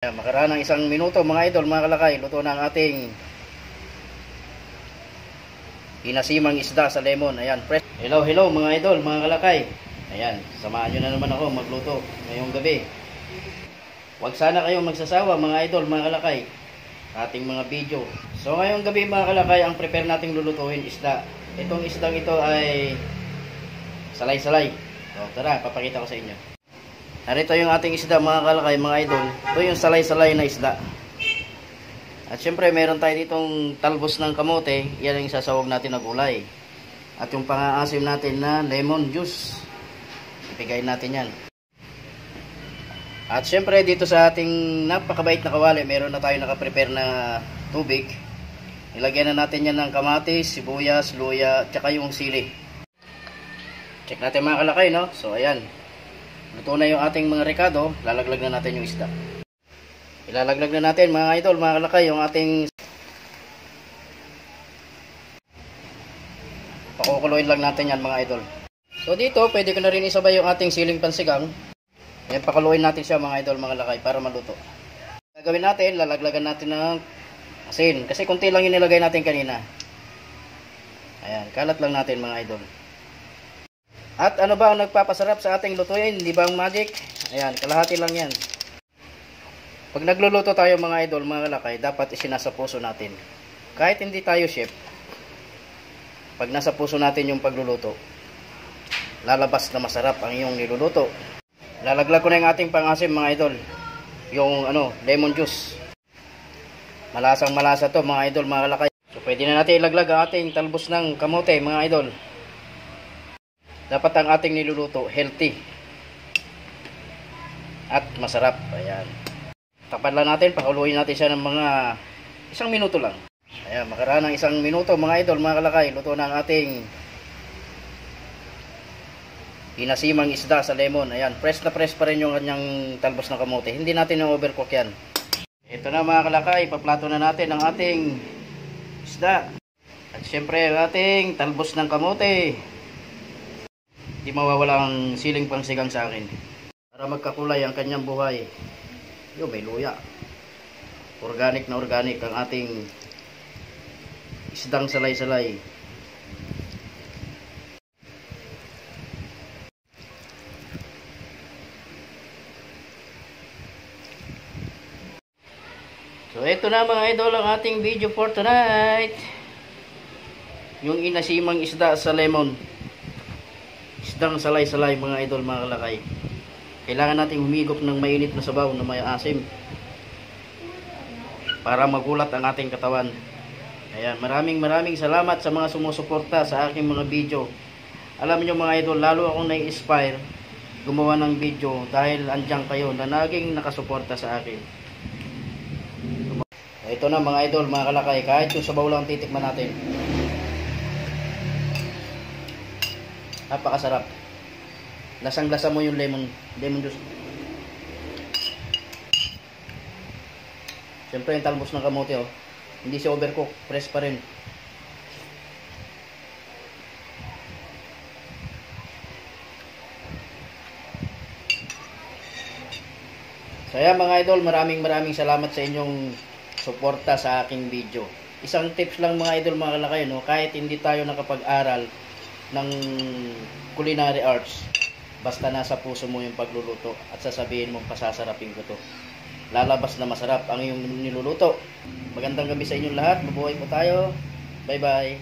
Makaraan ng isang minuto mga idol, mga kalakay, luto na ang ating inasimang isda sa lemon. Ayan, fresh. Hello mga idol, mga kalakay. Ayan, samahan nyo na naman ako magluto ngayong gabi. Huwag sana kayong magsasawa mga idol, mga kalakay, ating mga video. So ngayong gabi mga kalakay, ang prepare nating lulutuin isda. Itong isdang ito ay salay-salay. So tara, papakita ko sa inyo. Narito yung ating isda mga kalakay, mga idol. Ito yung salay-salay na isda. At syempre meron tayo ditong talbos ng kamote. Yan yung sasawag natin na gulay. At yung pang-aasim natin na lemon juice. Ipigayin natin yan. At syempre dito sa ating napakabait na kawali, meron na tayo nakaprepare na tubig. Ilagyan na natin yan ng kamatis, sibuyas, luya, tsaka yung sili. Check natin mga kalakay, no? So ayan. Luto na yung ating mga rekado, lalaglag na natin yung isda. Ilalaglag na natin mga idol, mga kalakay, yung ating pakukuluin lang natin yan mga idol. So dito, pwede ko na rin isabay yung ating siling pansigang. Ayan, pakuluin natin siya mga idol, mga kalakay, para maluto. Gagawin natin, lalaglagan natin ng asin, kasi kunti lang yung nilagay natin kanina. Ayan, kalat lang natin mga idol. At ano ba ang nagpapasarap sa ating lutuin? Di ba ang magic? Ayan, kalahati lang yan. Pag nagluluto tayo mga idol, mga kalakay, dapat isinasa puso natin. Kahit hindi tayo chef, pag nasa puso natin yung pagluluto, lalabas na masarap ang iyong niluluto. Lalaglag ko na yung ating pang-asim mga idol. Yung lemon juice. Malasang malasa to mga idol, mga kalakay. So pwede na natin ilaglag ang ating talbos ng kamote mga idol. Dapat ang ating niluluto healthy at masarap. Ayan. Tapan lang natin, pakuluin natin siya ng mga isang minuto lang. Ayan, makaraan ng isang minuto mga idol, mga kalakay, luto na ang ating inasimang isda sa lemon. Ayan, press na press pa rin yung kanyang talbos ng kamote. Hindi natin yung overcook yan. Ito na mga kalakay, paplato na natin ang ating isda. At syempre ang ating talbos ng kamote. Di mawawala ang siling pangsigang sa akin. Para magkakulay ang kanyang buhay. Yo, may luya. Organic na organic ang ating isdang salay-salay. So ito na mga idol ang ating video for tonight. Yung inasimang isda sa lemon. Isdang salay-salay mga idol, mga kalakay. Kailangan nating humigop ng mainit na sabaw na may asim para magulat ang ating katawan. Ayan, maraming salamat sa mga sumusuporta sa aking mga video. Alam niyo mga idol, lalo akong nai-inspire gumawa ng video dahil andyan kayo na naging nakasuporta sa akin. Ito na mga idol, mga kalakay, kahit yung sabaw lang titikman natin. Napakasarap. Lasang-lasa mo yung lemon juice. Siyempre yung talbos ng kamote, oh. Hindi siya overcook, fresh pa rin. So ayan mga idol, maraming salamat sa inyong suporta sa aking video. Isang tips lang mga idol, mga kalakay, no? Kahit hindi tayo nakapag-aral ng culinary arts, basta nasa puso mo yung pagluluto at sasabihin mong pasasarapin ko to, lalabas na masarap ang iyong niluluto. Magandang gabi sa inyong lahat, mabuhay po tayo, bye bye.